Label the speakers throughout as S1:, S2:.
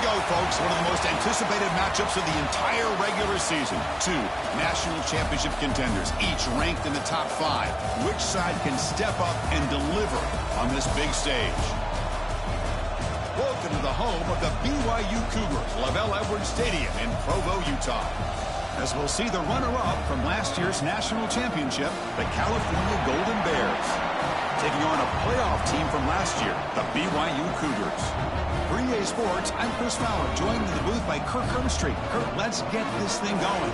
S1: go, folks. One of the most anticipated matchups of the entire regular season. Two national championship contenders, each ranked in the top 5. Which side can step up and deliver on this big stage? Welcome to the home of the BYU Cougars, Lavelle Edwards Stadium in Provo, Utah. As we'll see the runner-up from last year's national championship, the California Golden Bears, taking on a playoff team from last year, the BYU Cougars. For EA Sports, I'm Chris Fowler, joined in the booth by Kirk Herbstreit. Kirk, let's get this thing going.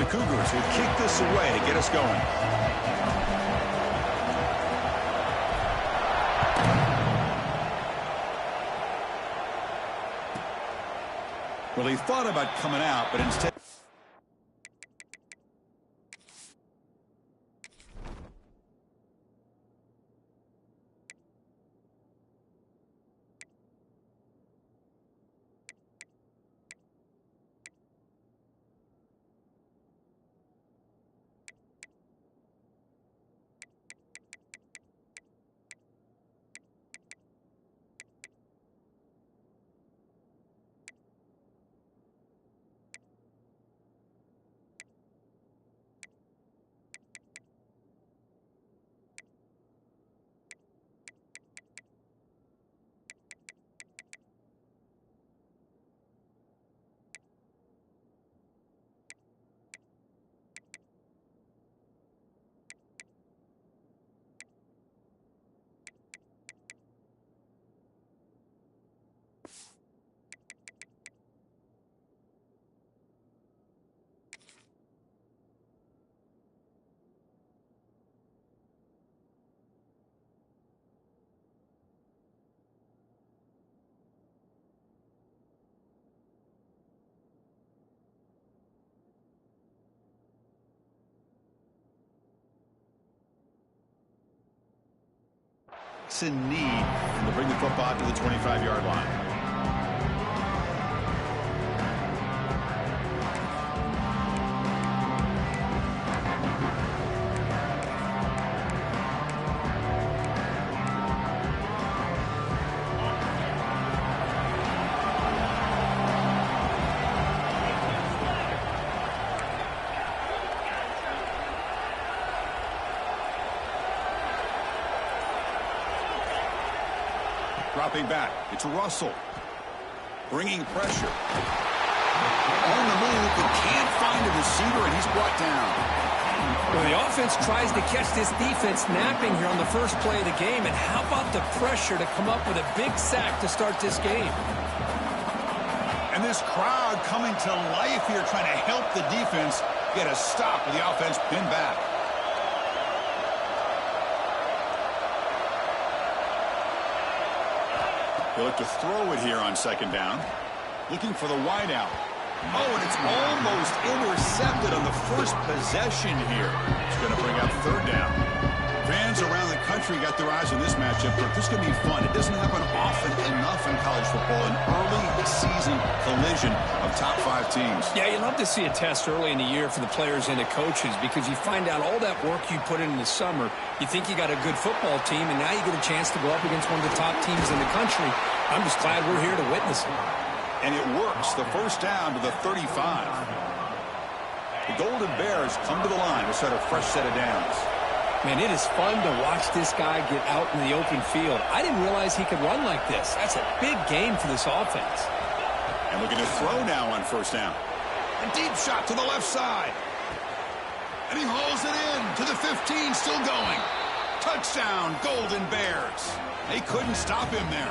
S1: Cougars will kick this away to get us going. Well, he thought about coming out, but instead... It's in need to bring the football to the 25-yard line. Dropping back, it's Russell. Bringing pressure. On the move, but can't find a receiver, and he's brought down.
S2: Well, the offense tries to catch this defense napping here on the first play of the game. And how about the pressure to come up with a big sack to start this game?
S1: And this crowd coming to life here, trying to help the defense get a stop with the offense pinned back. They look to throw it here on second down. Looking for the wideout. Oh, and it's almost intercepted on the first possession here. It's going to bring up third down. Fans around the country got their eyes on this matchup, but this is going to be fun. It doesn't happen often enough in college football, an early season collision of top 5 teams.
S2: Yeah, you love to see a test early in the year for the players and the coaches because you find out all that work you put in the summer. You think you got a good football team, and now you get a chance to go up against one of the top teams in the country. I'm just glad we're here to witness it.
S1: And it works. The first down to the 35. The Golden Bears come to the line to set a fresh set of downs.
S2: Man, it is fun to watch this guy get out in the open field. I didn't realize he could run like this. That's a big game for this offense.
S1: And looking to throw now on first down. A deep shot to the left side. And he hauls it in to the 15, still going. Touchdown, Golden Bears. They couldn't stop him there.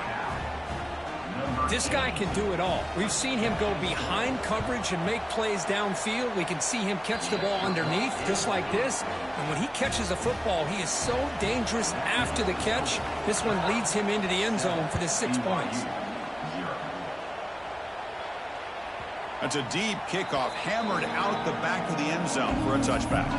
S2: This guy can do it all. We've seen him go behind coverage and make plays downfield. We can see him catch the ball underneath, just like this. And when he catches a football, he is so dangerous after the catch. This one leads him into the end zone for the 6 points.
S1: That's a deep kickoff, hammered out the back of the end zone for a touchback.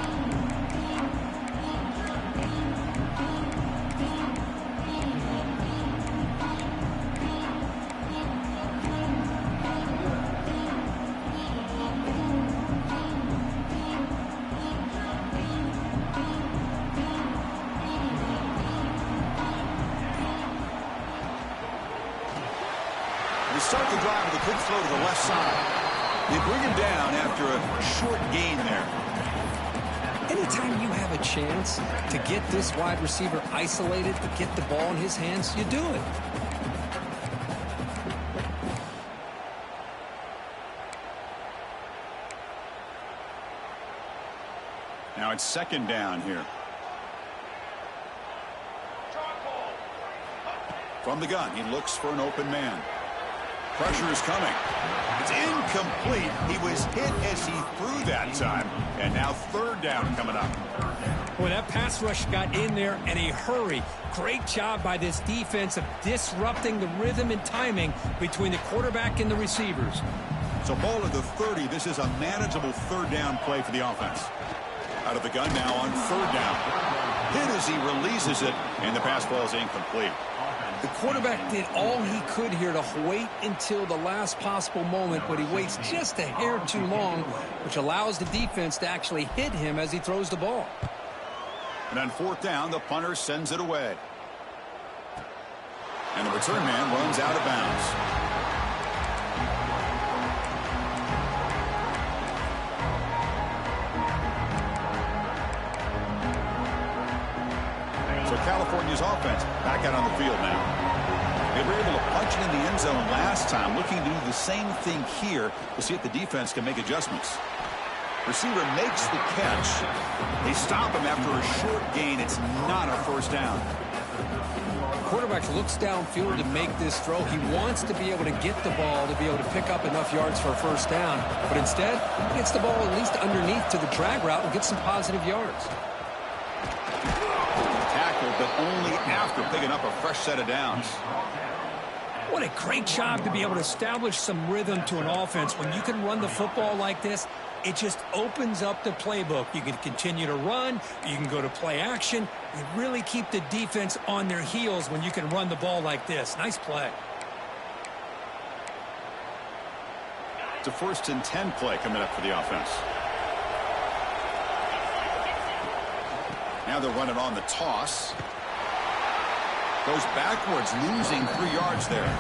S1: They start the drive with a quick throw to the left side. They bring him down after a short gain there.
S2: Anytime you have a chance to get this wide receiver isolated, to get the ball in his hands, you do it.
S1: Now it's second down here. From the gun, he looks for an open man. Pressure is coming. It's incomplete. He was hit as he threw that time. And now third down coming up.
S2: Boy, that pass rush got in there in a hurry. Great job by this defense of disrupting the rhythm and timing between the quarterback and the receivers.
S1: So ball at the 30. This is a manageable third down play for the offense. Out of the gun now on third down. Hit as he releases it, and the pass ball is incomplete.
S2: The quarterback did all he could here to wait until the last possible moment, but he waits just a hair too long, which allows the defense to actually hit him as he throws the ball.
S1: And on fourth down, the punter sends it away. And the return man runs out of bounds. California's offense back out on the field now. They were able to punch it in the end zone last time, looking to do the same thing here. We'll see if the defense can make adjustments. Receiver makes the catch. They stop him after a short gain. It's not a first down.
S2: Quarterback looks downfield to make this throw. He wants to be able to get the ball to be able to pick up enough yards for a first down. But instead, he gets the ball at least underneath to the drag route and gets some positive yards.
S1: But only after picking up a fresh set of downs.
S2: What a great job to be able to establish some rhythm to an offense. When you can run the football like this, it just opens up the playbook. You can continue to run. You can go to play action. You really keep the defense on their heels when you can run the ball like this. Nice play.
S1: It's a 1st and 10 play coming up for the offense. Now they're running on the toss. Goes backwards, losing 3 yards there.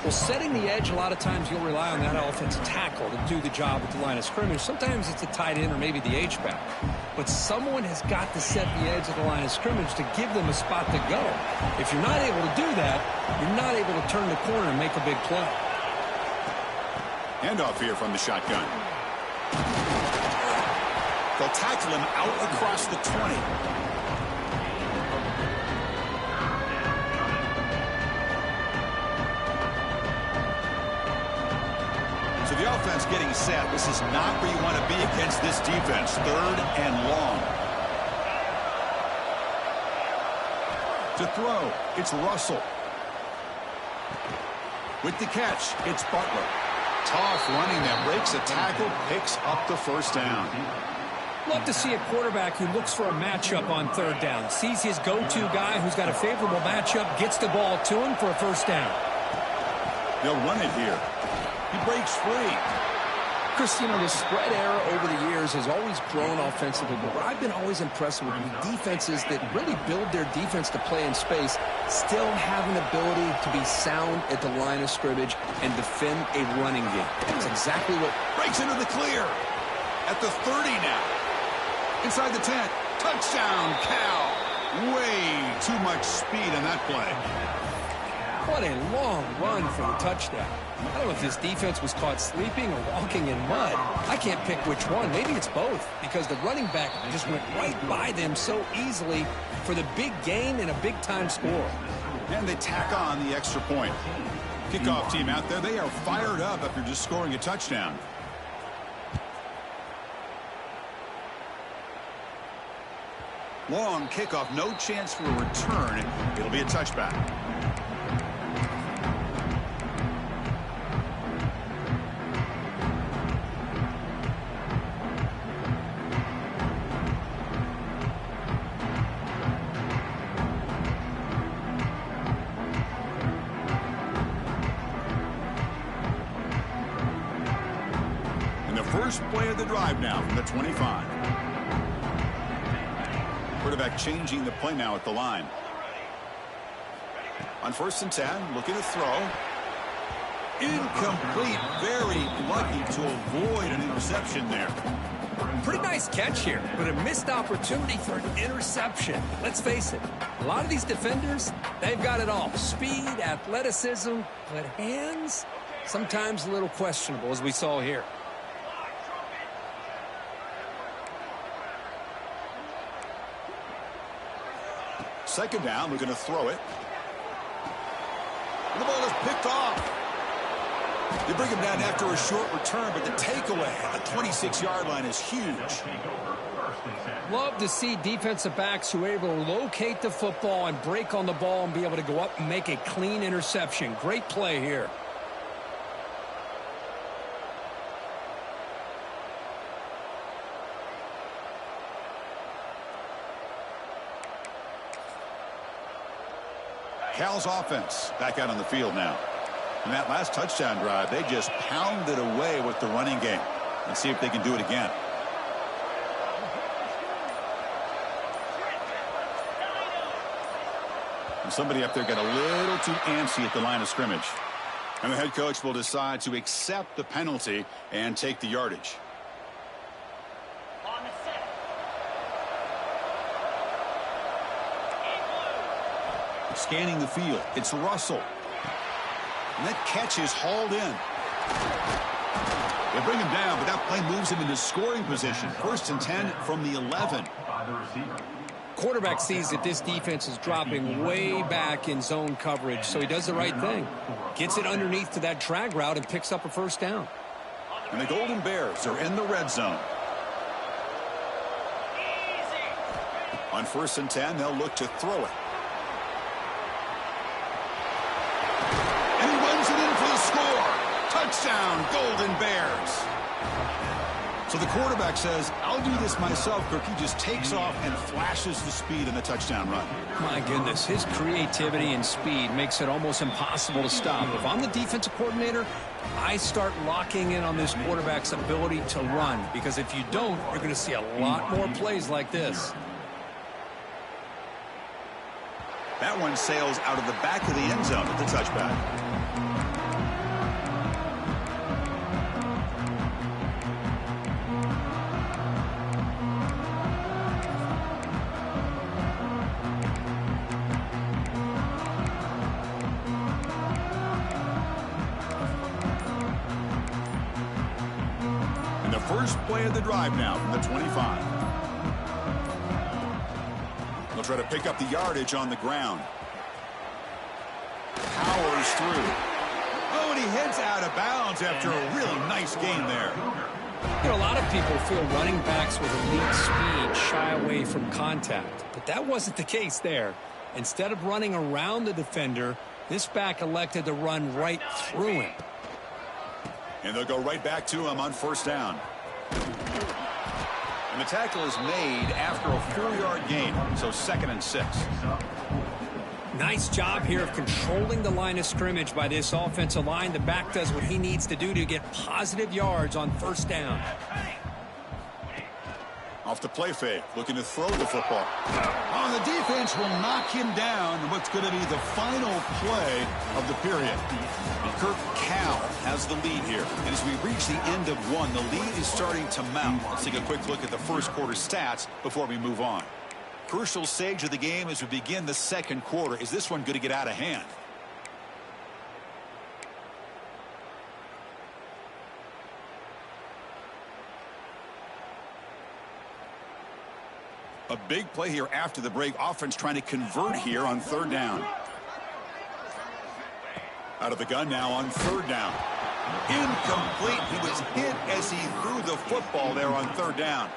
S2: Well, setting the edge, a lot of times you'll rely on that offensive tackle to do the job at the line of scrimmage. Sometimes it's a tight end or maybe the H-back. But someone has got to set the edge of the line of scrimmage to give them a spot to go. If you're not able to do that, you're not able to turn the corner and make a big play.
S1: Handoff here from the shotgun. They'll tackle him out across the 20. So the offense getting set. This is not where you want to be against this defense. Third and long. To throw, it's Russell. With the catch, it's Butler. Tough running that breaks a tackle, picks up the first down.
S2: Love to see a quarterback who looks for a matchup on third down. Sees his go-to guy who's got a favorable matchup, gets the ball to him for a first down.
S1: They'll run it here. He breaks free.
S2: Chris, you know, the spread era over the years has always grown offensively, but what I've been always impressed with defenses that really build their defense to play in space still have an ability to be sound at the line of scrimmage and defend a running game. That's exactly what
S1: breaks into the clear at the 30 now. Inside the 10. Touchdown, Cal. Way too much speed in that play.
S2: What a long run for the touchdown. I don't know if this defense was caught sleeping or walking in mud. I can't pick which one. Maybe it's both, because the running back just went right by them so easily for the big gain and a big-time score.
S1: And they tack on the extra point. Kickoff team out there. They are fired up after just scoring a touchdown. Long kickoff. No chance for a return. It'll be a touchback. First play of the drive now from the 25. Quarterback changing the play now at the line. On 1st and 10, looking to throw. Incomplete. Very lucky to avoid an interception there.
S2: Pretty nice catch here, but a missed opportunity for an interception. Let's face it, a lot of these defenders, they've got it all. Speed, athleticism, but hands, sometimes a little questionable, as we saw here.
S1: Second down, we're going to throw it. And the ball is picked off. They bring him down after a short return, but the takeaway at the 26-yard line is huge.
S2: Love to see defensive backs who are able to locate the football and break on the ball and be able to go up and make a clean interception. Great play here.
S1: Cal's offense back out on the field now. In that last touchdown drive, they just pounded away with the running game. Let's see if they can do it again. And somebody up there got a little too antsy at the line of scrimmage. And the head coach will decide to accept the penalty and take the yardage. Scanning the field, it's Russell. And that catch is hauled in. They bring him down, but that play moves him into scoring position. 1st and 10 from the 11.
S2: Quarterback sees that this defense is dropping way back in zone coverage, so he does the right thing. Gets it underneath to that drag route and picks up a 1st down.
S1: And the Golden Bears are in the red zone. On 1st and 10, they'll look to throw it. Touchdown, Golden Bears. So the quarterback says, I'll do this myself. He just takes off and flashes the speed in the touchdown run.
S2: My goodness, his creativity and speed makes it almost impossible to stop. If I'm the defensive coordinator, I start locking in on this quarterback's ability to run, because if you don't, you're going to see a lot more plays like this.
S1: That one sails out of the back of the end zone at the touchback. First play of the drive now from the 25. They'll try to pick up the yardage on the ground. Powers through. Oh, and he heads out of bounds after a really nice gain there.
S2: You know, a lot of people feel running backs with elite speed shy away from contact, but that wasn't the case there. Instead of running around the defender, this back elected to run right through him.
S1: And they'll go right back to him on 1st down. And the tackle is made after a 4-yard gain, so 2nd and 6.
S2: Nice job here of controlling the line of scrimmage by this offensive line. The back does what he needs to do to get positive yards on 1st down.
S1: Off the play fake, looking to throw the football. Oh, the defense will knock him down in what's going to be the final play of the period. And Kirk Cal has the lead here. And as we reach the end of one, the lead is starting to mount. Let's take a quick look at the first quarter stats before we move on. Crucial stage of the game as we begin the second quarter. Is this one going to get out of hand? A big play here after the break. Offense trying to convert here on 3rd down. Out of the gun now on third down. Incomplete. He was hit as he threw the football there on third down.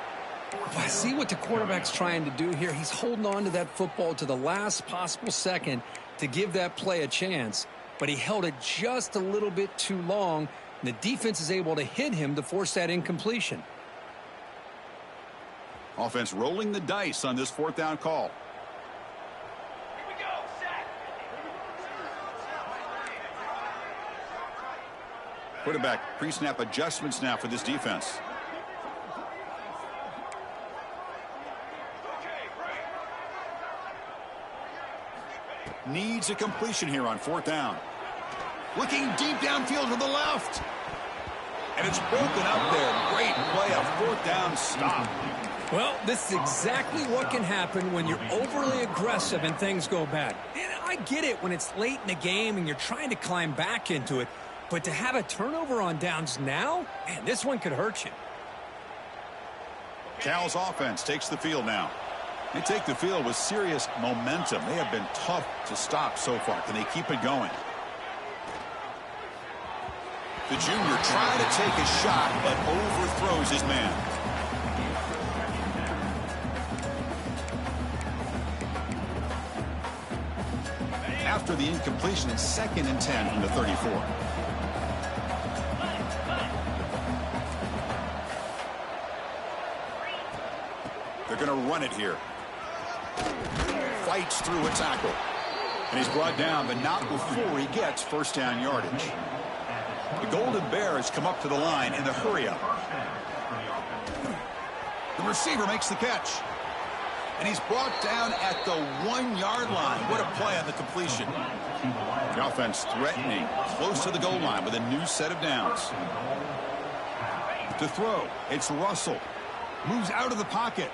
S2: I see what the quarterback's trying to do here. He's holding on to that football to the last possible second to give that play a chance, but he held it just a little bit too long, and the defense is able to hit him to force that incompletion.
S1: Offense rolling the dice on this fourth down call. Quarterback pre-snap adjustments now for this defense. Needs a completion here on fourth down. Looking deep downfield to the left. And it's broken up there. Great play, a fourth down stop.
S2: Well, this is exactly what can happen when you're overly aggressive and things go bad. And I get it when it's late in the game and you're trying to climb back into it. But to have a turnover on downs now, man, this one could hurt you.
S1: Cal's offense takes the field now. They take the field with serious momentum. They have been tough to stop so far. Can they keep it going? The junior trying to take a shot, but overthrows his man. After the incompletion, it's 2nd and 10 from the 34. They're going to run it here. Fights through a tackle. And he's brought down, but not before he gets first down yardage. The Golden Bears come up to the line in the hurry-up. The receiver makes the catch. And he's brought down at the 1-yard line. What a play on the completion. The offense threatening close to the goal line with a new set of downs. To throw, it's Russell. Moves out of the pocket.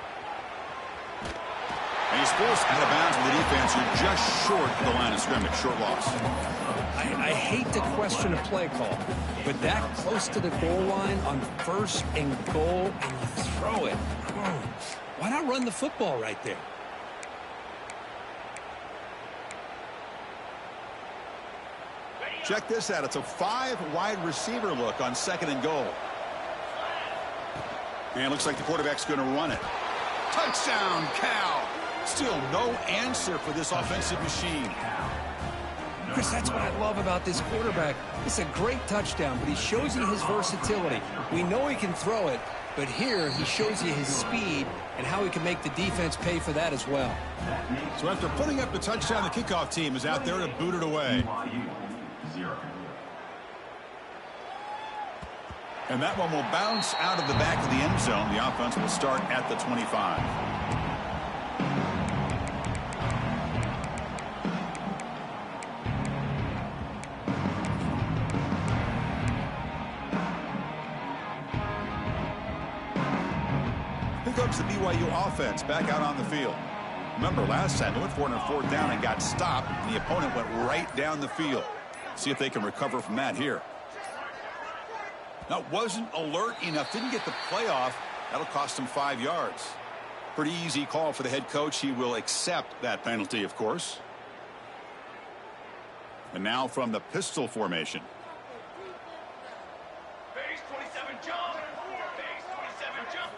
S1: And he's forced out of bounds with the defense who just short of the line of scrimmage. Short loss.
S2: I hate to question a play call, but that close to the goal line on 1st and goal, and you throw it. Why not run the football right there?
S1: Check this out. It's a 5-wide receiver look on 2nd and goal. And it looks like the quarterback's going to run it. Touchdown, Cal. Still no answer for this offensive machine.
S2: Chris, that's what I love about this quarterback. It's a great touchdown, but he shows you his versatility. We know he can throw it, but here he shows you his speed and how he can make the defense pay for that as well.
S1: So after putting up the touchdown, the kickoff team is out there to boot it away. And that one will bounce out of the back of the end zone. The offense will start at the 25. Here comes the BYU offense back out on the field. Remember, last time they went for it on 4th down and got stopped, and the opponent went right down the field. See if they can recover from that here. Now, wasn't alert enough, didn't get the play off. That'll cost him 5 yards. Pretty easy call for the head coach. He will accept that penalty, of course. And now from the pistol formation.
S3: Base 27 jump. Base 27 jump.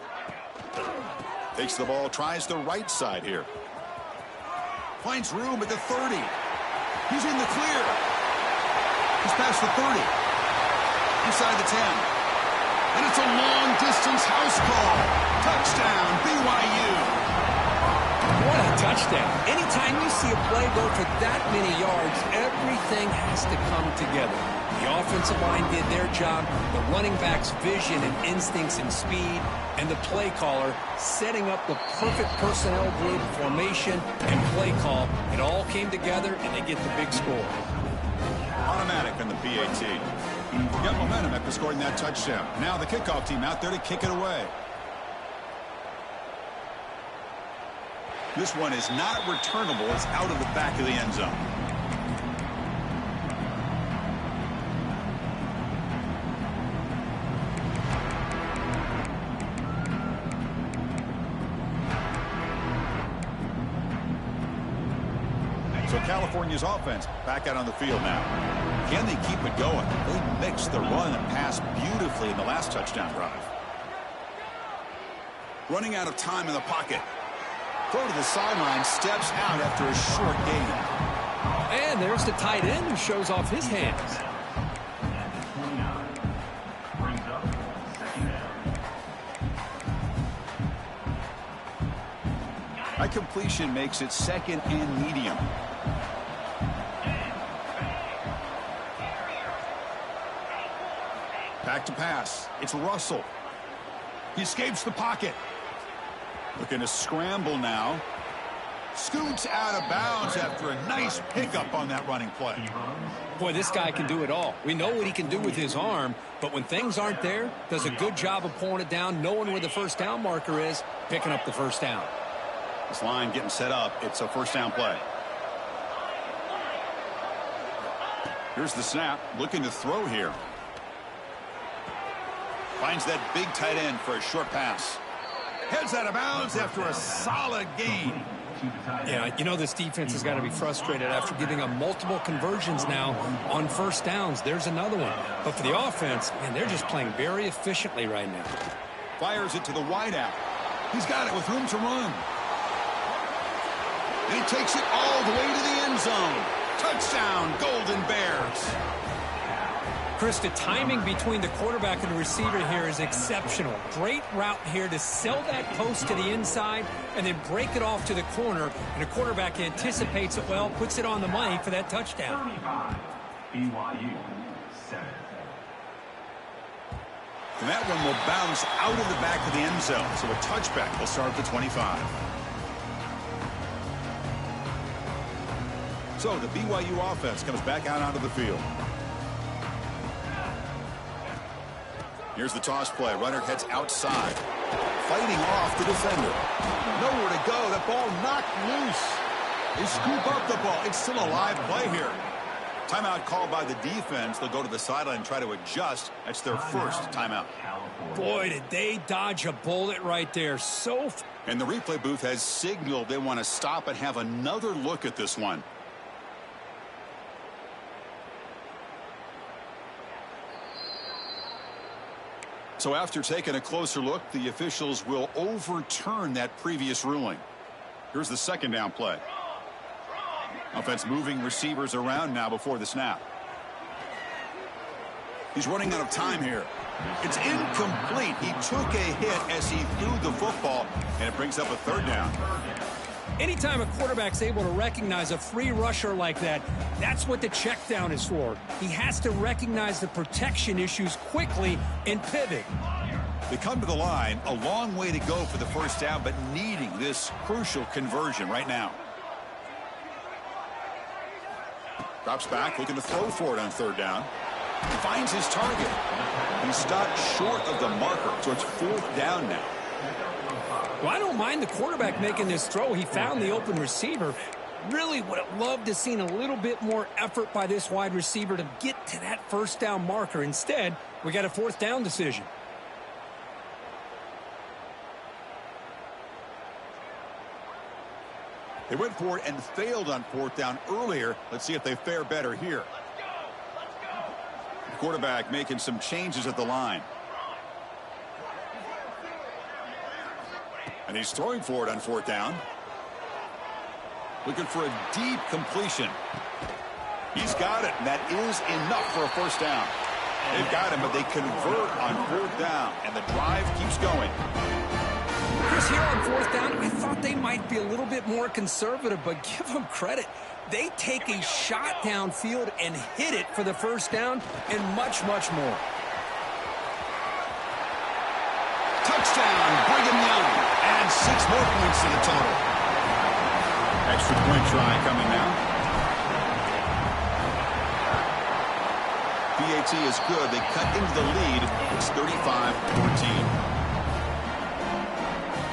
S1: Takes the ball, tries the right side here. Finds room at the 30. He's in the clear. He's past the 30. Inside the 10. And it's a long-distance house call. Touchdown, BYU.
S2: What a touchdown. Anytime you see a play go for that many yards, everything has to come together. The offensive line did their job, the running back's vision and instincts and speed, and the play caller setting up the perfect personnel group, formation, and play call. It all came together, and they get the big score.
S1: Automatic on the PAT. Got momentum after scoring that touchdown. Now the kickoff team out there to kick it away. This one is not returnable. It's out of the back of the end zone. So California's offense back out on the field now. Can they keep it going? They mixed the run and pass beautifully in the last touchdown drive. Running out of time in the pocket. Throw to the sideline, steps out after a short gain.
S2: And there's the tight end who shows off his hands.
S1: High completion makes it second and medium. Back to pass. It's Russell. He escapes the pocket. Looking to scramble now. Scoots out of bounds after a nice pickup on that running play.
S2: Boy, this guy can do it all. We know what he can do with his arm, but when things aren't there, does a good job of pulling it down, knowing where the first down marker is, picking up the first down.
S1: This line getting set up. It's a first down play. Here's the snap. Looking to throw here. Finds that big tight end for a short pass. Heads out of bounds after a solid gain.
S2: Yeah, you know this defense has got to be frustrated after giving up multiple conversions now on first downs. There's another one. But for the offense, man, they're just playing very efficiently right now.
S1: Fires it to the wideout. He's got it with room to run. And he takes it all the way to the end zone. Touchdown, Golden Bears.
S2: Chris, the timing between the quarterback and the receiver here is exceptional. Great route here to sell that post to the inside and then break it off to the corner. And the quarterback anticipates it well, puts it on the money for that touchdown.
S3: 35, BYU 7.
S1: And that one will bounce out of the back of the end zone. So a touchback will start at the 25. So the BYU offense comes back out onto the field. Here's the toss play. Runner heads outside. Fighting off the defender. Nowhere to go. That ball knocked loose. They scoop up the ball. It's still a live play here. Timeout called by the defense. They'll go to the sideline and try to adjust. That's their first timeout.
S2: Boy, did they dodge a bullet right there.
S1: And the replay booth has signaled they want to stop and have another look at this one. So after taking a closer look, the officials will overturn that previous ruling. Here's the second down play. Offense moving receivers around now before the snap. He's running out of time here. It's incomplete. He took a hit as he threw the football, and it brings up a third down.
S2: Anytime a quarterback's able to recognize a free rusher like that, that's what the check down is for. He has to recognize the protection issues quickly and pivot.
S1: They come to the line, a long way to go for the first down, but needing this crucial conversion right now. Drops back, looking to throw for it on third down. Finds his target. He stopped short of the marker, so it's fourth down now.
S2: Well, I don't mind the quarterback making this throw. He found the open receiver. Really would have loved to have seen a little bit more effort by this wide receiver to get to that first down marker. Instead, we got a fourth down decision.
S1: They went for it and failed on fourth down earlier. Let's see if they fare better here. The quarterback making some changes at the line. And he's throwing for it on fourth down. Looking for a deep completion. He's got it, and that is enough for a first down. They've got him, but they convert on fourth down, and the drive keeps going.
S2: Chris, here on fourth down, I thought they might be a little bit more conservative, but give them credit. They take a shot downfield and hit it for the first down and much, much more.
S1: Touchdown, Brigham Young. And 6 more points to the total. Extra point try coming now. PAT is good. They cut into the lead. It's 35-14.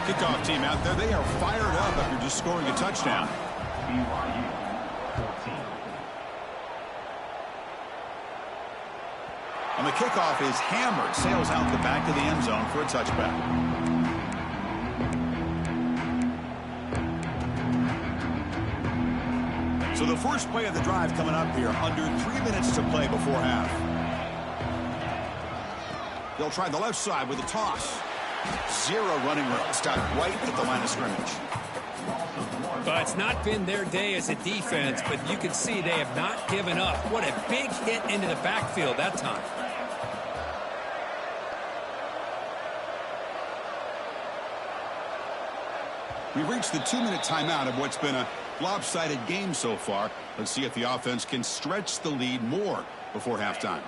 S1: Kickoff team out there. They are fired up after just scoring a touchdown.
S3: BYU 14.
S1: And the kickoff is hammered. Sails out the back of the end zone for a touchback. So the first play of the drive coming up here, under 3 minutes to play before half. They'll try the left side with a toss. Zero running room. Stop right at the line of scrimmage.
S2: But it's not been their day as a defense, but you can see they have not given up. What a big hit into the backfield that time.
S1: We've reached the 2-minute timeout of what's been a lopsided game so far. Let's see if the offense can stretch the lead more before halftime.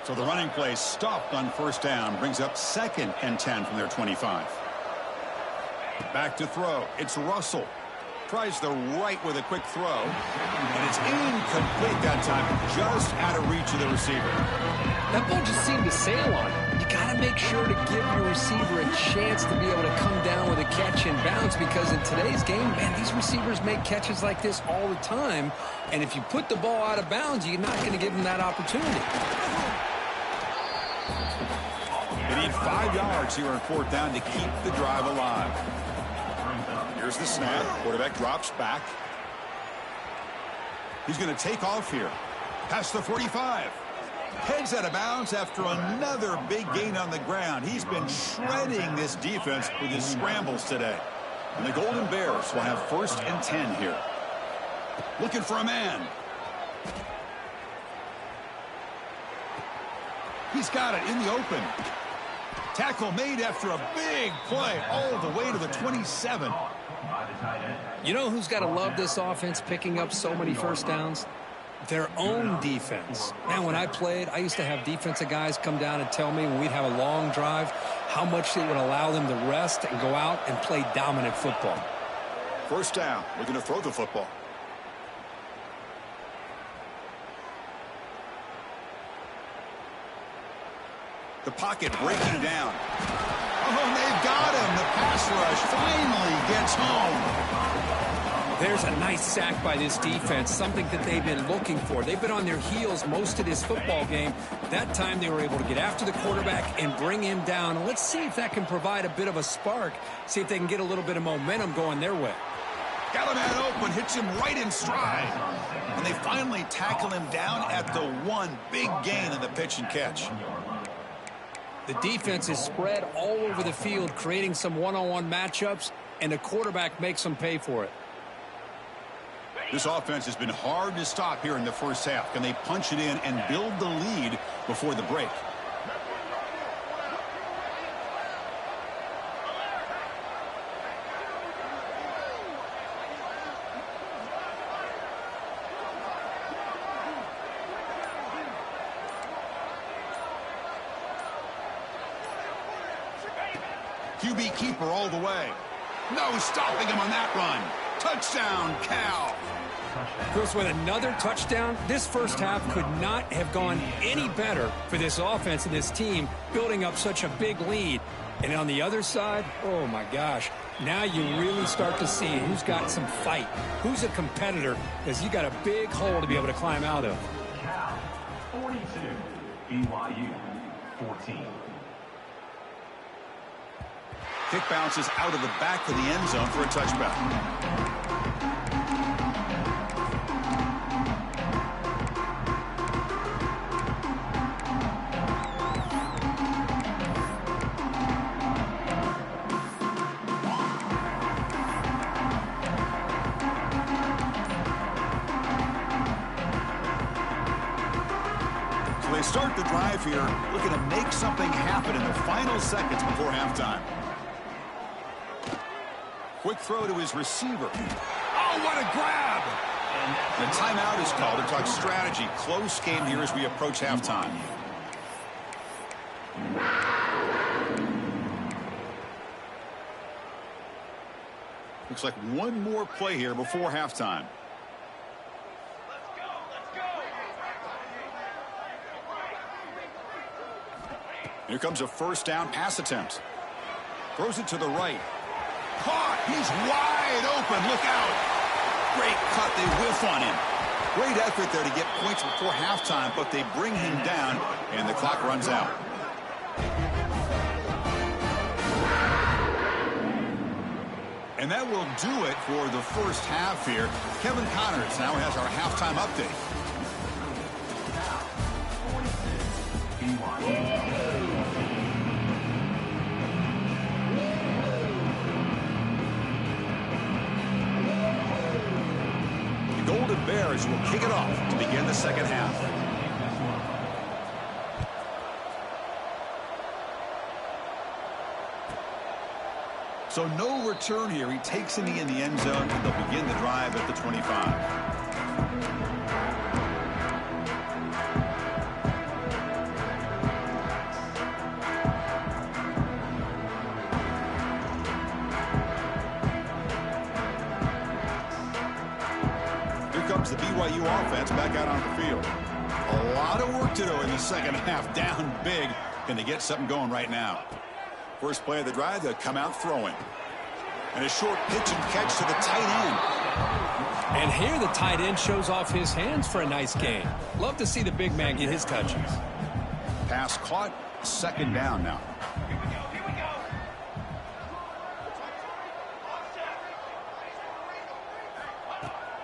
S1: So the running play stopped on first down, brings up 2nd and 10 from their 25. Back to throw. It's Russell. Tries the right with a quick throw. And it's incomplete that time, just out of reach of the receiver.
S2: That ball just seemed to sail on it. You got to make sure to give your receiver a chance to be able to come down with a catch and bounce, because in today's game, man, these receivers make catches like this all the time. And if you put the ball out of bounds, you're not going to give them that opportunity.
S1: They need 5 yards here on 4th down to keep the drive alive. Here's the snap. Quarterback drops back. He's going to take off here. Past the 45. Heads out of bounds after another big gain on the ground. He's been shredding this defense with his scrambles today. And the Golden Bears will have 1st and 10 here. Looking for a man. He's got it in the open. Tackle made after a big play all the way to the 27.
S2: You know who's got to love this offense picking up so many first downs? Their own defense. Man, when I played, I used to have defensive guys come down and tell me when we'd have a long drive how much it would allow them to rest and go out and play dominant football.
S1: First down. We're going to throw the football. The pocket breaking down. Oh, and they've got him. The pass rush finally gets home.
S2: There's a nice sack by this defense, something that they've been looking for. They've been on their heels most of this football game. That time they were able to get after the quarterback and bring him down. And let's see if that can provide a bit of a spark, see if they can get a little bit of momentum going their way.
S1: Got a man open, hits him right in stride. And they finally tackle him down at the 1. Big gain in the pitch and catch.
S2: The defense is spread all over the field, creating some one-on-one matchups, and the quarterback makes them pay for it.
S1: This offense has been hard to stop here in the first half. Can they punch it in and build the lead before the break? QB keeper all the way. No stopping him on that run. Touchdown, Cal.
S2: Chris, with another touchdown, this first half could not have gone any better for this offense and this team, building up such a big lead. And on the other side, oh my gosh, now you really start to see who's got some fight, who's a competitor, because you got a big hole to be able to climb out of.
S3: Cal 42, BYU 14.
S1: Kick bounces out of the back of the end zone for a touchback. So they start the drive here, looking to make something happen in the final seconds before halftime. Quick throw to his receiver. Oh, what a grab! The timeout is called to talk strategy. Close game here as we approach halftime. Looks like one more play here before halftime. Here comes a first down pass attempt. Throws it to the right. Caught. He's wide open. Look out. Great cut. They whiff on him. Great effort there to get points before halftime, but they bring him down, and the clock runs out. And that will do it for the first half here. Kevin Connors now has our halftime update. The Golden Bears will kick it off to begin the second half. So no return here. He takes it in the end zone, and they'll begin the drive at the 25. Here comes the BYU offense back out on the field. A lot of work to do in the second half. Down big. Can they get something going right now? First play of the drive, they'll come out throwing. And a short pitch and catch to the tight end.
S2: And here the tight end shows off his hands for a nice gain. Love to see the big man get his touches.
S1: Pass caught. Second down now.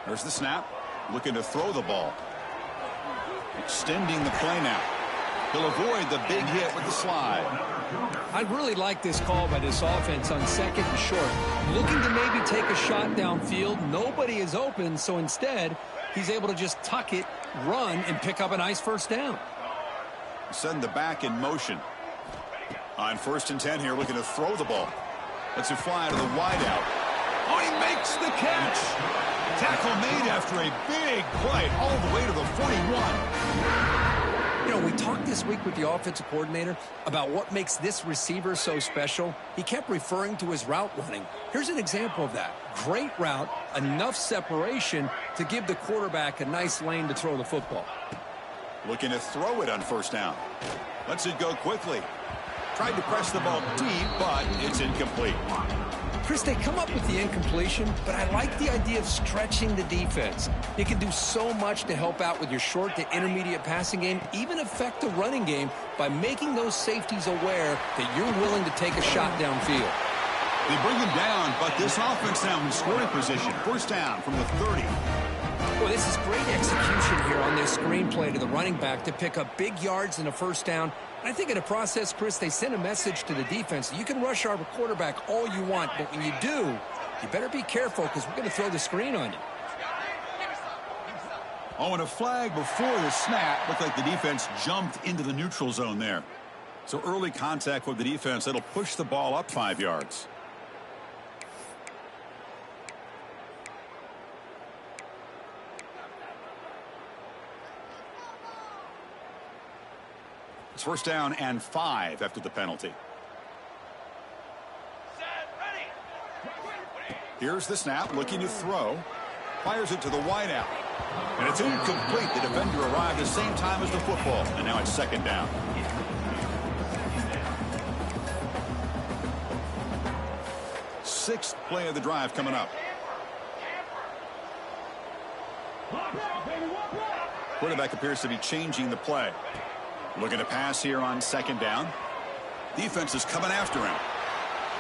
S1: There's the snap. Looking to throw the ball. Extending the play now. He'll avoid the big hit with the slide.
S2: I really like this call by this offense on second and short. Looking to maybe take a shot downfield. Nobody is open, so instead, he's able to just tuck it, run, and pick up a nice first down.
S1: Send the back in motion. On 1st and 10 here, looking to throw the ball. Lets it fly to the wideout. Oh, he makes the catch. Tackle made after a big play all the way to the 41.
S2: You know, we talked this week with the offensive coordinator about what makes this receiver so special. He kept referring to his route running. Here's an example of that. Great route, enough separation to give the quarterback a nice lane to throw the football.
S1: Looking to throw it on 1st down. Lets it go quickly. Tried to press the ball deep, but it's incomplete.
S2: Chris, they come up with the incompletion, but I like the idea of stretching the defense. You can do so much to help out with your short to intermediate passing game, even affect the running game by making those safeties aware that you're willing to take a shot downfield.
S1: They bring him down, but this offense now in scoring position. 1st down from the 30.
S2: Well, this is great execution here on this screenplay to the running back to pick up big yards and a 1st down. I think in the process, Chris, they send a message to the defense. You can rush our quarterback all you want, but when you do, you better be careful because we're going to throw the screen on you.
S1: Oh, and a flag before the snap. Looked like the defense jumped into the neutral zone there. So early contact with the defense, that'll push the ball up 5 yards. It's 1st down and 5 after the penalty. Here's the snap, looking to throw. Fires it to the wideout. And it's incomplete. The defender arrived at the same time as the football. And now it's 2nd down. Sixth play of the drive coming up. Quarterback appears to be changing the play. Looking to pass here on 2nd down. Defense is coming after him.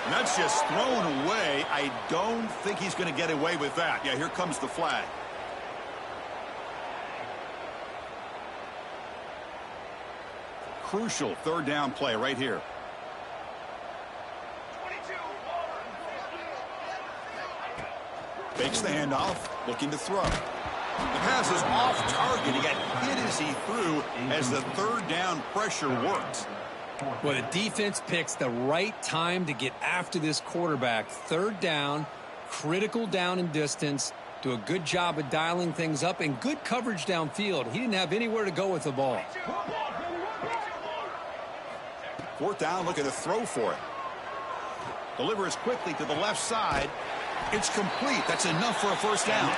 S1: And that's just thrown away. I don't think he's going to get away with that. Yeah, here comes the flag. Crucial 3rd down play right here. Fakes the handoff, looking to throw. The pass is off target. He got hit as he threw as the 3rd down pressure works.
S2: Well, the defense picks the right time to get after this quarterback. 3rd down, critical down and distance. Do a good job of dialing things up and good coverage downfield. He didn't have anywhere to go with the ball.
S1: 4th down, looking to throw for it. Delivers quickly to the left side. It's complete. That's enough for a 1st down.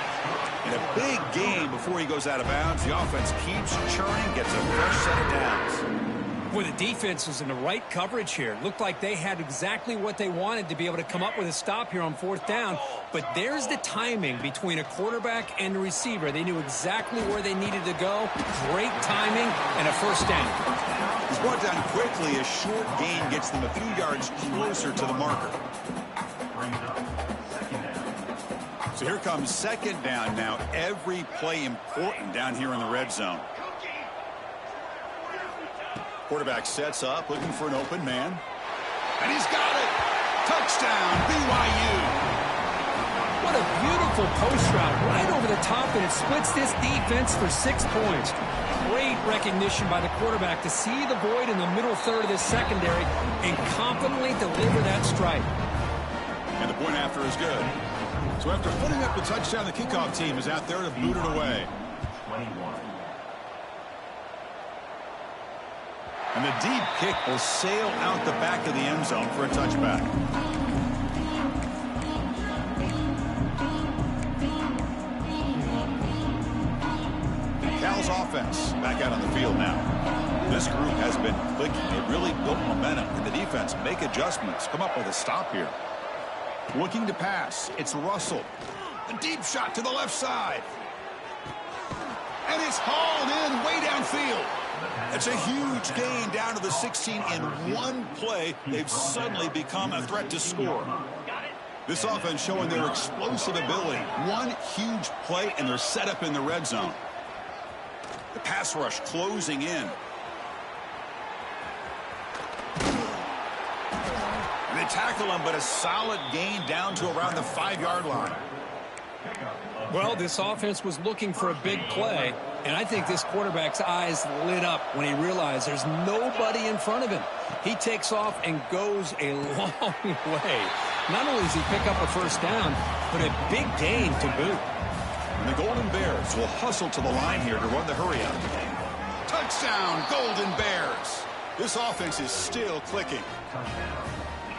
S1: In a big game before he goes out of bounds, the offense keeps churning, gets a fresh set of downs.
S2: Well, the defense was in the right coverage here. Looked like they had exactly what they wanted to be able to come up with a stop here on 4th down. But there's the timing between a quarterback and the receiver. They knew exactly where they needed to go. Great timing and a 1st down.
S1: He's brought down quickly. A short gain gets them a few yards closer to the marker. So here comes second down now. Every play important down here in the red zone. Quarterback sets up, looking for an open man. And he's got it. Touchdown, BYU.
S2: What a beautiful post route right over the top, and it splits this defense for 6 points. Great recognition by the quarterback to see the void in the middle third of this secondary and confidently deliver that strike.
S1: And the point after is good. So after putting up the touchdown, the kickoff team is out there to boot it away.
S3: 21.
S1: And the deep kick will sail out the back of the end zone for a touchback. Cal's offense back out on the field now. This group has been clicking. They really built momentum. And the defense make adjustments. Come up with a stop here. Looking to pass. It's Russell. A deep shot to the left side. And it's hauled in way downfield. It's a huge gain down to the 16 in one play. They've suddenly become a threat to score. This offense showing their explosive ability. One huge play, and they're set up in the red zone. The pass rush closing in. And they tackle him, but a solid gain down to around the 5-yard line.
S2: Well, this offense was looking for a big play, and I think this quarterback's eyes lit up when he realized there's nobody in front of him. He takes off and goes a long way. Not only does he pick up a first down, but a big gain to boot.
S1: And the Golden Bears will hustle to the line here to run the hurry out. Touchdown, Golden Bears. This offense is still clicking.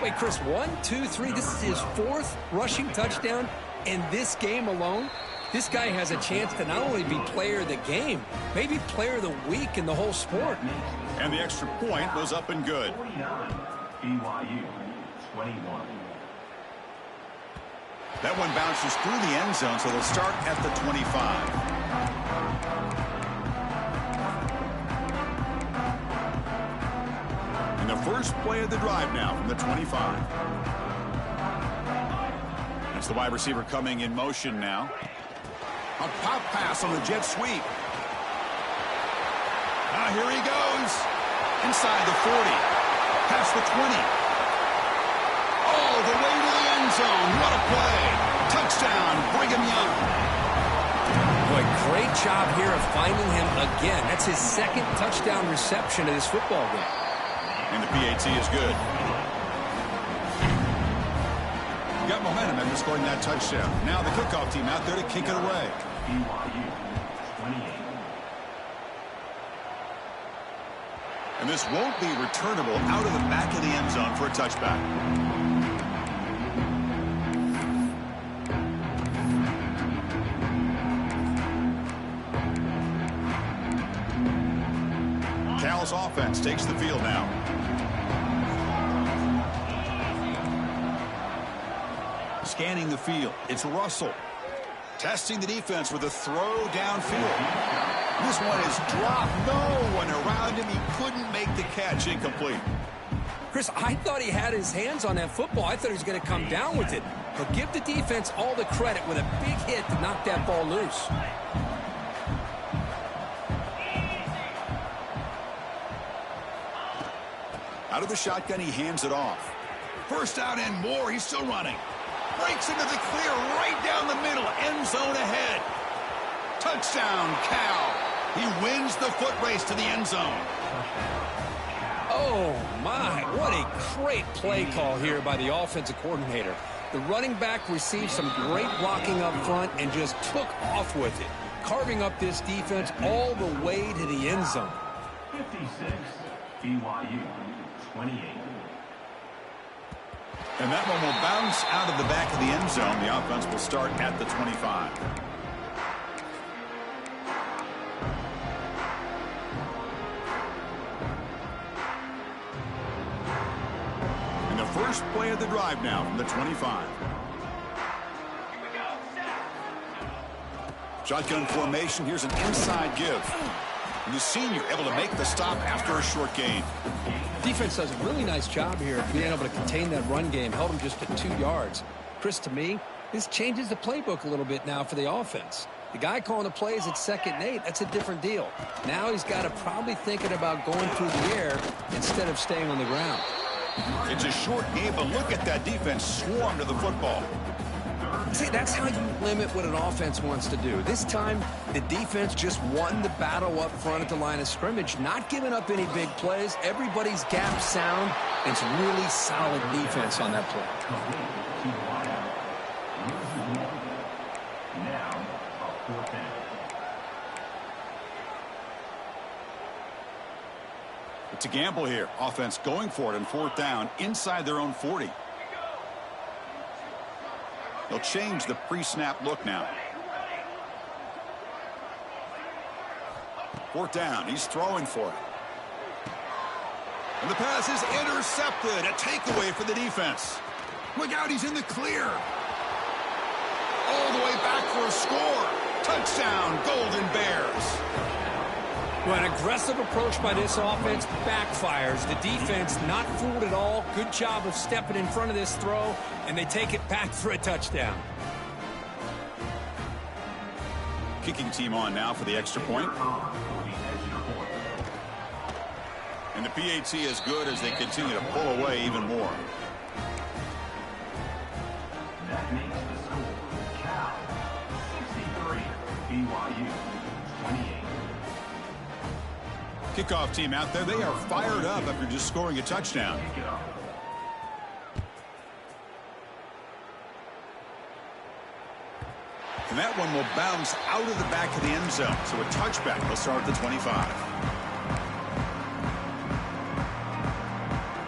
S2: Wait, Chris, 1, 2, 3. This is his 4th rushing touchdown in this game alone. This guy has a chance to not only be player of the game, maybe player of the week in the whole sport.
S1: And the extra point was up and good.
S3: 49. BYU 21.
S1: That one bounces through the end zone, so they'll start at the 25. And the first play of the drive now from the 25. That's the wide receiver coming in motion now. A pop pass on the jet sweep. Here he goes. Inside the 40. Past the 20. All the way to the end zone. What a play. Touchdown, Brigham Young.
S2: Boy, great job here of finding him again. That's his 2nd touchdown reception of this football game.
S1: And the PAT is good. Got momentum after scoring that touchdown. Now the kickoff team out there to kick it away.
S3: BYU 28.
S1: And this won't be returnable out of the back of the end zone for a touchback. Cal's offense takes the field now. Scanning the field. It's Russell. Testing the defense with a throw downfield. This one is dropped. No one around him. He couldn't make the catch. Incomplete.
S2: Chris, I thought he had his hands on that football. I thought he was going to come down with it. But give the defense all the credit with a big hit to knock that ball loose.
S1: Out of the shotgun, he hands it off. First down and more. He's still running. Breaks into the clear right down the middle. End zone ahead. Touchdown, Cal. He wins the foot race to the end zone.
S2: Oh, my. What a great play call here by the offensive coordinator. The running back received some great blocking up front and just took off with it, carving up this defense all the way to the end zone.
S3: 56. BYU 28.
S1: And that one will bounce out of the back of the end zone. The offense will start at the 25. And the first play of the drive now from the 25. Shotgun formation. Here's an inside give. And the senior able to make the stop after a short gain.
S2: Defense does a really nice job here of being able to contain that run game, held him just to 2 yards. Chris, to me, This changes the playbook a little bit now for the offense. The guy calling the plays at 2nd and 8, that's a different deal. Now he's got to probably thinking about going through the air instead of staying on the ground.
S1: It's a short game, but look at that defense swarm to the football.
S2: See, that's how you limit what an offense wants to do. This time, the defense just won the battle up front at the line of scrimmage, not giving up any big plays. Everybody's gap sound, and it's really solid defense on that play.
S1: It's a gamble here. Offense going for it on 4th down inside their own 40. They'll change the pre-snap look now. 4th down. He's throwing for it. And the pass is intercepted. A takeaway for the defense. Look out, he's in the clear. All the way back for a score. Touchdown, Golden Bears.
S2: Well, an aggressive approach by this offense backfires. The defense not fooled at all. Good job of stepping in front of this throw, and they take it back for a touchdown.
S1: Kicking team on now for the extra point. And the PAT is good as they continue to pull away even more.
S3: That makes the score Cal 63, BYU 28.
S1: Kickoff team out there. They are fired up after just scoring a touchdown. And that one will bounce out of the back of the end zone. So a touchback will start at the 25.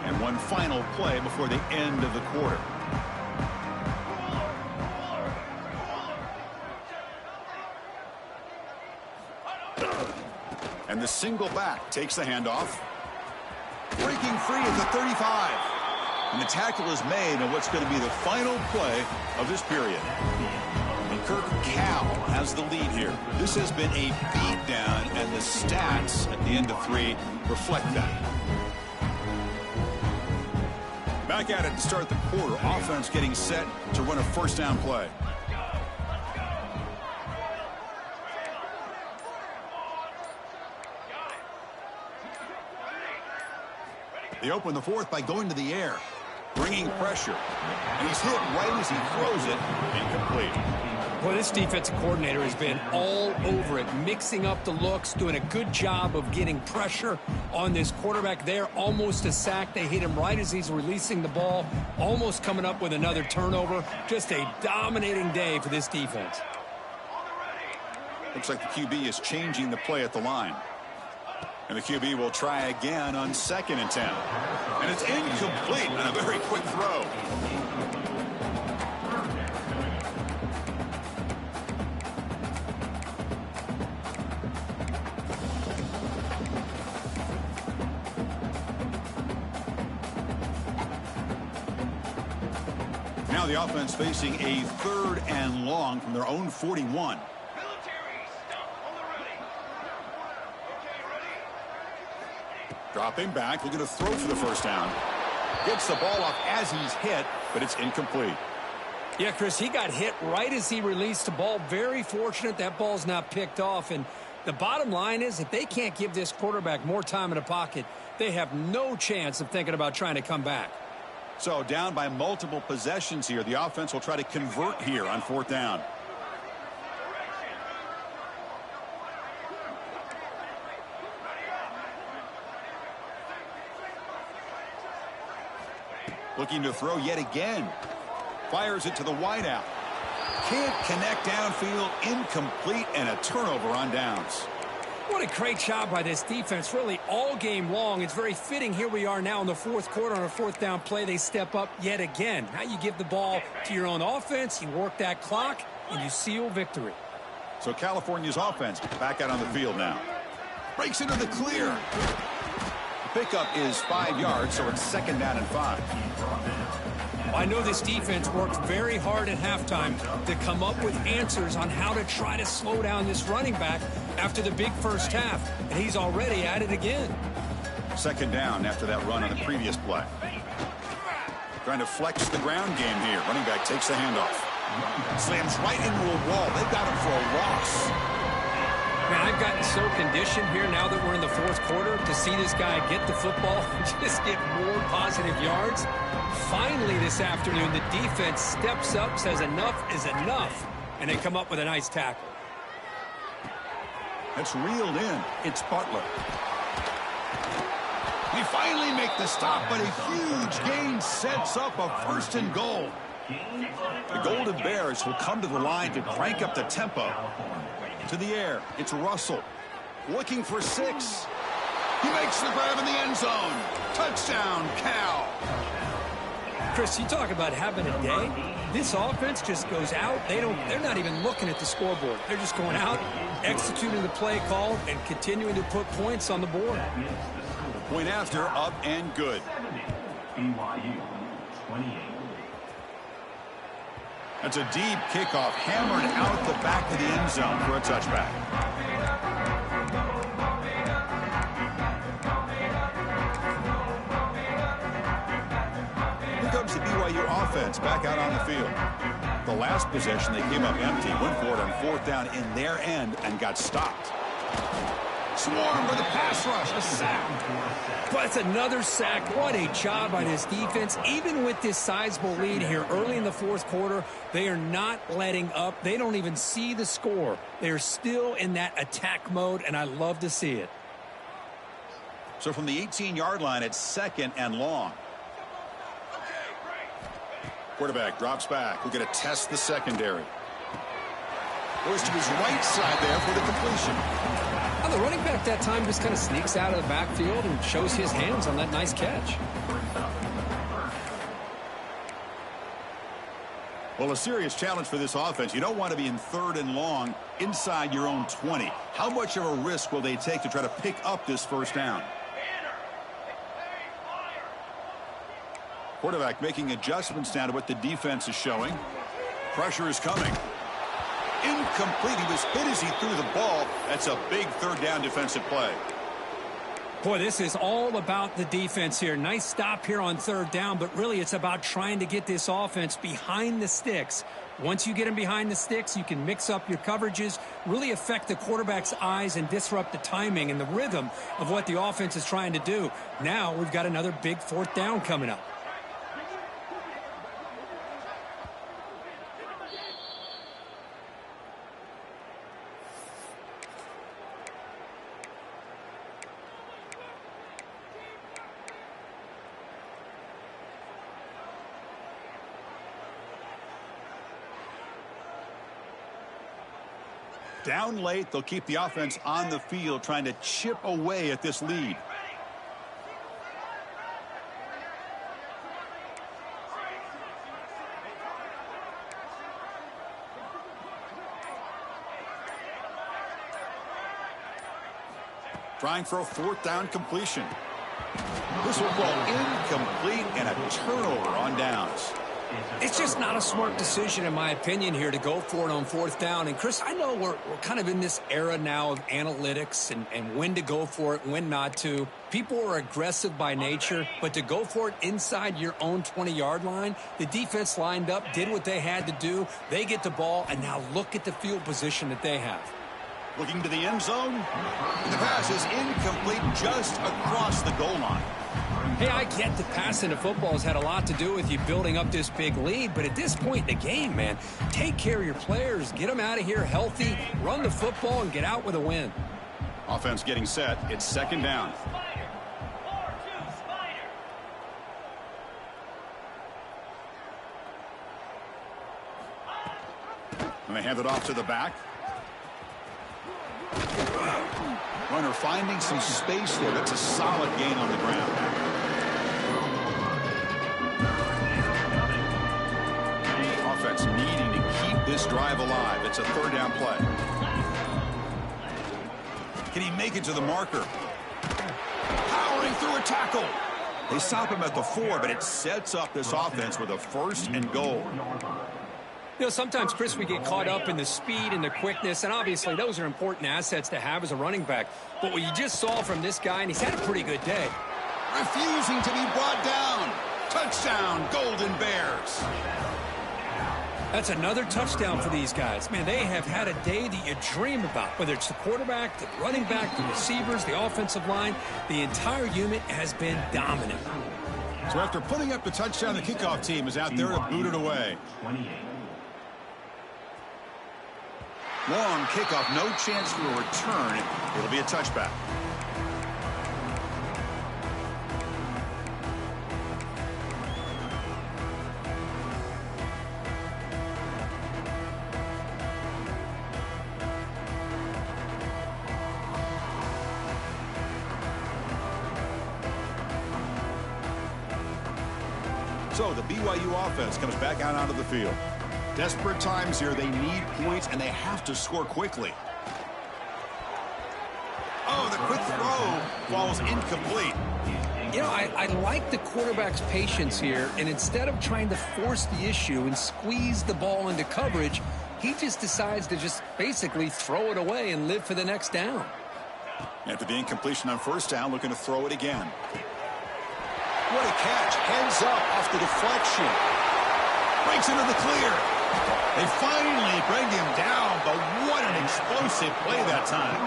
S1: And one final play before the end of the quarter. And the single back takes the handoff. Breaking free at the 35. And the tackle is made on what's going to be the final play of this period. And Kirk Cal has the lead here. This has been a beatdown, and the stats at the end of 3 reflect that. Back at it to start the quarter. Offense getting set to run a 1st down play. They open the 4th by going to the air, bringing pressure. And he's hit right as he throws it, incomplete.
S2: Well, this defensive coordinator has been all over it, mixing up the looks, doing a good job of getting pressure on this quarterback there. Almost a sack. They hit him right as he's releasing the ball, almost coming up with another turnover. Just a dominating day for this defense.
S1: Looks like the QB is changing the play at the line. And the QB will try again on 2nd and 10. And it's incomplete on a very quick throw. Now the offense facing a 3rd and long from their own 41. Dropping back, looking to throw for the 1st down. Gets the ball off as he's hit, but it's incomplete.
S2: Yeah, Chris, he got hit right as he released the ball. Very fortunate that ball's not picked off. And the bottom line is, if they can't give this quarterback more time in the pocket, they have no chance of thinking about trying to come back.
S1: So down by multiple possessions here. The offense will try to convert here on 4th down. Looking to throw yet again. Fires it to the wideout. Can't connect downfield. Incomplete, and a turnover on downs.
S2: What a great job by this defense, really all game long. It's very fitting. Here we are now in the 4th quarter on a 4th down play. They step up yet again. Now you give the ball to your own offense, you work that clock, and you seal victory.
S1: So California's offense back out on the field now. Breaks into the clear. Pickup is 5 yards, so it's 2nd down and 5.
S2: I know this defense worked very hard at halftime to come up with answers on how to try to slow down this running back after the big first half, and he's already at it again.
S1: 2nd down after that run on the previous play. Trying to flex the ground game here. Running back takes the handoff. Slams right into a wall. They got him for a loss.
S2: Man, I've gotten so conditioned here now that we're in the fourth quarter to see this guy get the football and just get more positive yards. Finally this afternoon, the defense steps up, says enough is enough, and they come up with a nice tackle.
S1: It's reeled in. It's Butler. They finally make the stop, but a huge gain sets up a 1st and goal. The Golden Bears will come to the line to crank up the tempo. To the air, it's Russell. Looking for 6. He makes the grab in the end zone. Touchdown, Cal.
S2: Chris, you talk about having a day. This offense just goes out. They're not even looking at the scoreboard. They're just going out, executing the play call, and continuing to put points on the board.
S1: Point after, up and good.
S3: BYU 28.
S1: That's a deep kickoff, hammered out the back of the end zone for a touchback. Here comes the BYU offense back out on the field. The last possession, they came up empty, went for it on 4th down in their end and got stopped. Swarm with a pass rush, a sack.
S2: But it's another sack. What a job by this defense. Even with this sizable lead here early in the fourth quarter, they are not letting up. They don't even see the score. They are still in that attack mode, and I love to see it.
S1: So from the 18-yard line, it's 2nd and long. Quarterback drops back. We're going to test the secondary. Goes to his right side there for the completion.
S2: Well, the running back that time just kind of sneaks out of the backfield and shows his hands on that nice catch.
S1: Well, a serious challenge for this offense. You don't want to be in 3rd and long inside your own 20. How much of a risk will they take to try to pick up this 1st down? Quarterback making adjustments down to what the defense is showing. Pressure is coming. Incomplete. He was hit as he threw the ball. That's a big 3rd down defensive play.
S2: Boy, this is all about the defense here. Nice stop here on 3rd down, but really it's about trying to get this offense behind the sticks. Once you get them behind the sticks, you can mix up your coverages, really affect the quarterback's eyes and disrupt the timing and the rhythm of what the offense is trying to do. Now we've got another big 4th down coming up.
S1: Down late, they'll keep the offense on the field trying to chip away at this lead. Trying for a 4th down completion. This will fall incomplete and a turnover on downs.
S2: It's just not a smart decision, in my opinion, here to go for it on 4th down. And, Chris, I know we're kind of in this era now of analytics and when to go for it and when not to. People are aggressive by nature, but to go for it inside your own 20-yard line, the defense lined up, did what they had to do. They get the ball, and now look at the field position that they have.
S1: Looking to the end zone. The pass is incomplete just across the goal line.
S2: Hey, I get that passing the football has had a lot to do with you building up this big lead, but at this point in the game, man, take care of your players, get them out of here healthy, run the football, and get out with a win.
S1: Offense getting set. It's 2nd down. And they hand it off to the back. Runner finding some space there. That's a solid gain on the ground. Offense needing to keep this drive alive. It's a 3rd down play. Can he make it to the marker? Powering through a tackle. They stop him at the 4, but it sets up this offense with a 1st and goal.
S2: You know, sometimes, Chris, we get caught up in the speed and the quickness, and obviously those are important assets to have as a running back. But what you just saw from this guy, and he's had a pretty good day.
S1: Refusing to be brought down. Touchdown, Golden Bears.
S2: That's another touchdown for these guys. Man, they have had a day that you dream about, whether it's the quarterback, the running back, the receivers, the offensive line. The entire unit has been dominant.
S1: So after putting up the touchdown, the kickoff team is out there to boot it away.
S3: 28.
S1: Long kickoff, no chance for a return. It'll be a touchback. So the BYU offense comes back out onto the field. Desperate times here. They need points, and they have to score quickly. Oh, the quick throw falls incomplete.
S2: You know, I like the quarterback's patience here, and instead of trying to force the issue and squeeze the ball into coverage, he just decides to just basically throw it away and live for the next down.
S1: After the incompletion on first down, looking to throw it again. What a catch. Heads up off the deflection. Breaks into the clear. They finally bring him down, but what an explosive play that time.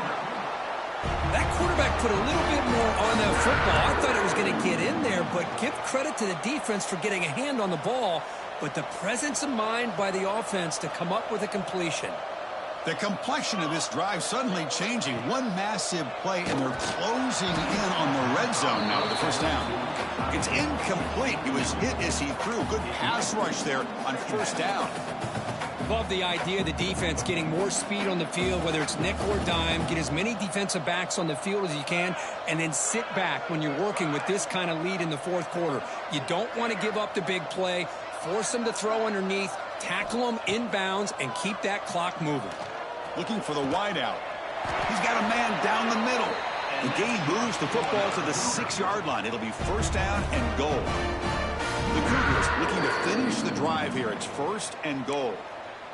S2: That quarterback put a little bit more on that football. I thought it was going to get in there, but give credit to the defense for getting a hand on the ball. But the presence of mind by the offense to come up with a completion.
S1: The complexion of this drive suddenly changing. One massive play, and they're closing in on the red zone now with the first down. It's incomplete. He was hit as he threw. Good pass rush there on first down.
S2: Love the idea of the defense getting more speed on the field, whether it's nickel or dime. Get as many defensive backs on the field as you can, and then sit back when you're working with this kind of lead in the fourth quarter. You don't want to give up the big play. Force them to throw underneath, tackle them inbounds, and keep that clock moving.
S1: Looking for the wideout. He's got a man down the middle. The game moves the football to the 6-yard line. It'll be first down and goal. The Cougars looking to finish the drive here. It's first and goal.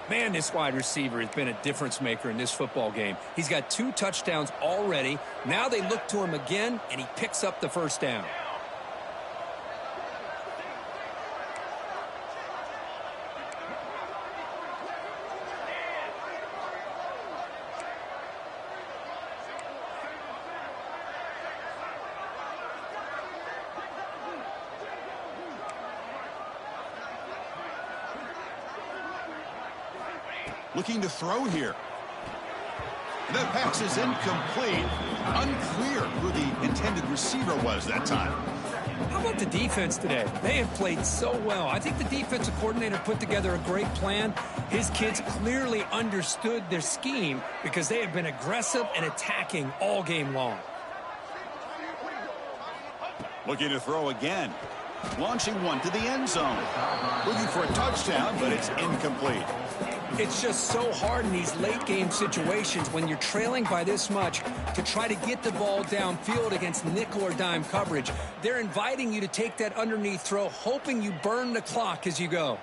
S2: Man, this wide receiver has been a difference maker in this football game. He's got 2 touchdowns already. Now they look to him again, and he picks up the first down.
S1: Looking to throw here. That pass is incomplete. Unclear who the intended receiver was that time.
S2: How about the defense today? They have played so well. I think the defensive coordinator put together a great plan. His kids clearly understood their scheme because they have been aggressive and attacking all game long.
S1: Looking to throw again. Launching one to the end zone. Looking for a touchdown, but it's incomplete.
S2: It's just so hard in these late game situations when you're trailing by this much to try to get the ball downfield against nickel or dime coverage. They're inviting you to take that underneath throw, hoping you burn the clock as you go.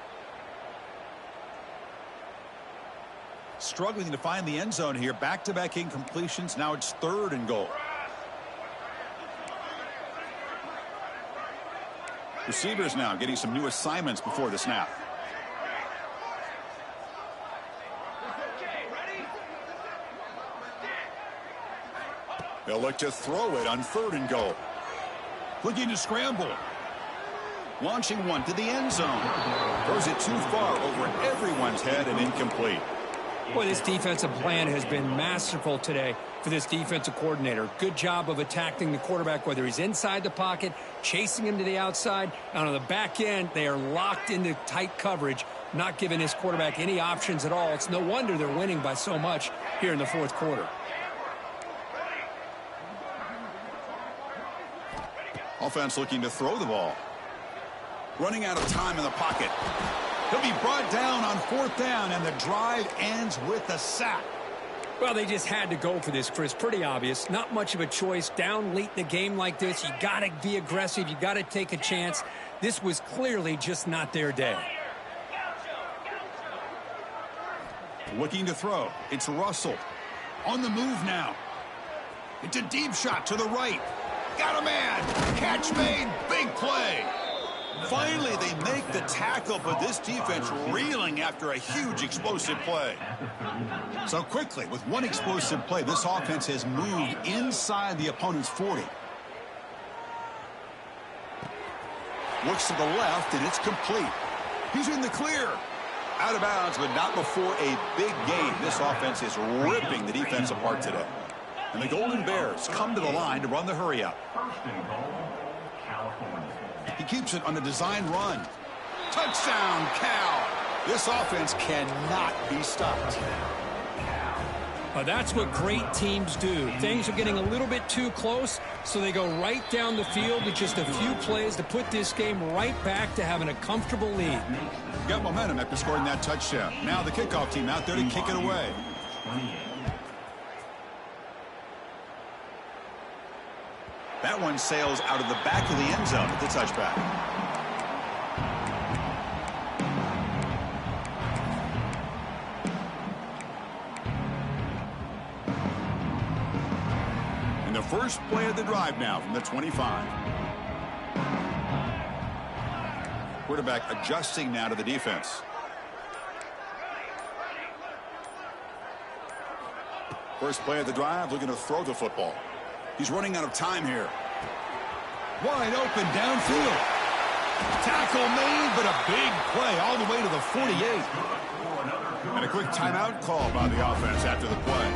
S1: Struggling to find the end zone here. Back-to-back incompletions. Now it's third and goal. Receivers now getting some new assignments before the snap. They'll look to throw it on third and goal. Looking to scramble. Launching one to the end zone. Throws it too far over everyone's head and incomplete.
S2: Boy, this defensive plan has been masterful today for this defensive coordinator. Good job of attacking the quarterback, whether he's inside the pocket, chasing him to the outside. And on the back end, they are locked into tight coverage, not giving his quarterback any options at all. It's no wonder they're winning by so much here in the fourth quarter.
S1: Offense looking to throw the ball. Running out of time in the pocket. He'll be brought down on fourth down, and the drive ends with a sack.
S2: Well, they just had to go for this, Chris. Pretty obvious. Not much of a choice. Down late in a game like this, you got to be aggressive. You got to take a chance. This was clearly just not their day.
S1: Looking to throw. It's Russell. On the move now. It's a deep shot to the right. Got a man. Catch made. Big play. Finally, they make the tackle, but this defense reeling after a huge explosive play. So quickly, with one explosive play, this offense has moved inside the opponent's 40. Looks to the left, and it's complete. He's in the clear. Out of bounds, but not before a big gain. This offense is ripping the defense apart today. And the Golden Bears come to the line to run the hurry up. He keeps it on the design run. Touchdown, Cal. This offense cannot be stopped.
S2: That's what great teams do. Things are getting a little bit too close, so they go right down the field with just a few plays to put this game right back to having a comfortable lead.
S1: Got momentum after scoring that touchdown. Now the kickoff team out there to kick it away. That one sails out of the back of the end zone at the touchback. And the first play of the drive now from the 25. Quarterback adjusting now to the defense. First play of the drive, looking to throw the football. He's running out of time here. Wide open downfield. Tackle made, but a big play all the way to the 48. And a quick timeout call by the offense after the play.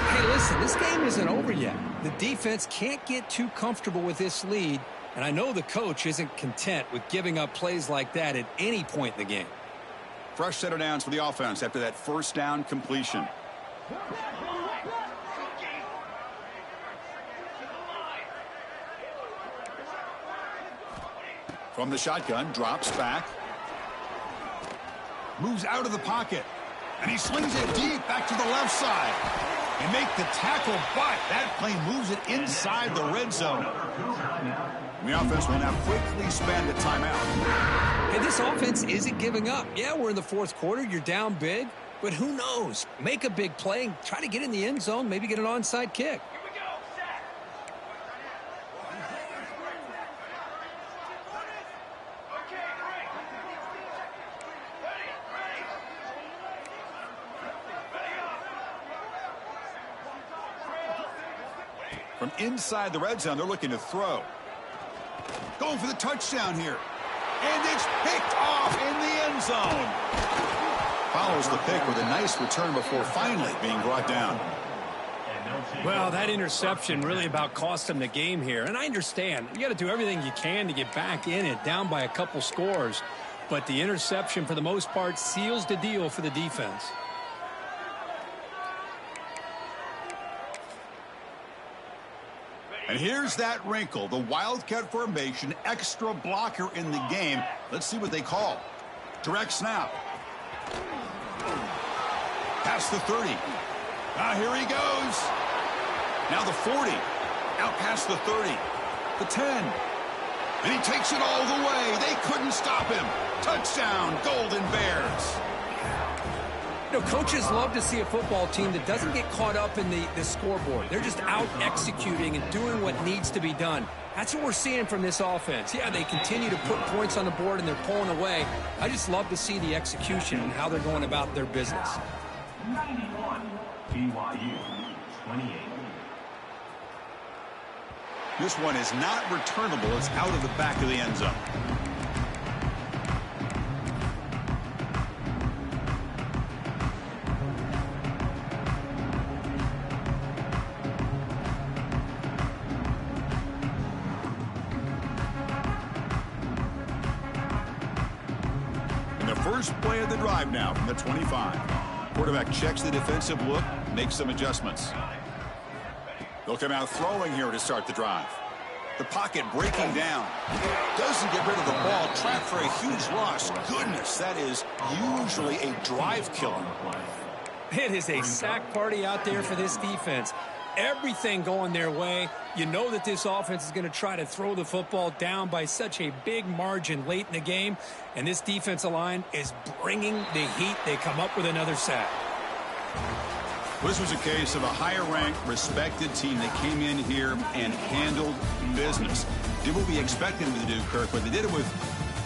S2: Hey, listen, this game isn't over yet. The defense can't get too comfortable with this lead, and I know the coach isn't content with giving up plays like that at any point in the game.
S1: Fresh set of downs for the offense after that first down completion. From the shotgun, drops back. Moves out of the pocket. And he slings it deep back to the left side. And make the tackle, but that play moves it inside the red zone. The offense will now quickly spend a timeout.
S2: Hey, this offense isn't giving up. Yeah, we're in the fourth quarter. You're down big. But who knows? Make a big play. Try to get in the end zone. Maybe get an onside kick.
S1: From inside the red zone, they're looking to throw. Going for the touchdown here. And it's picked off in the end zone. Follows the pick with a nice return before finally being brought down.
S2: Well, that interception really about cost him the game here. And I understand. You got to do everything you can to get back in it, down by a couple scores. But the interception, for the most part, seals the deal for the defense.
S1: And here's that wrinkle, the Wildcat formation, extra blocker in the game. Let's see what they call. Direct snap. Past the 30. Here he goes. Now the 40. Out past the 30. The 10. And he takes it all the way. They couldn't stop him. Touchdown, Golden Bears.
S2: You know, coaches love to see a football team that doesn't get caught up in the scoreboard. They're just out executing and doing what needs to be done. That's what we're seeing from this offense. Yeah, they continue to put points on the board and they're pulling away. I just love to see the execution and how they're going about their business.
S3: 91, BYU, 28.
S1: This one is not returnable. It's out of the back of the end zone. First play of the drive now from the 25. Quarterback checks the defensive look, makes some adjustments. They'll come out throwing here to start the drive. The pocket breaking down. Doesn't get rid of the ball. Trapped for a huge loss. Goodness, that is usually a drive killer.
S2: It is a sack party out there for this defense. Everything going their way. You know that this offense is going to try to throw the football down by such a big margin late in the game. And this defensive line is bringing the heat. They come up with another sack.
S1: This was a case of a higher-ranked, respected team that came in here and handled business. Did what we expected them to do, Kirk, but they did it with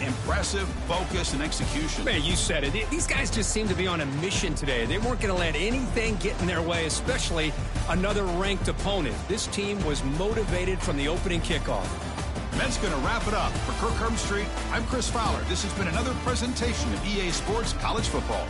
S1: Impressive focus and execution.
S2: Man, you said it. These guys just seem to be on a mission today. They weren't going to let anything get in their way, especially another ranked opponent. This team was motivated from the opening kickoff.
S1: That's going to wrap it up. For Kirk Street, I'm Chris Fowler. This has been another presentation of EA Sports College Football.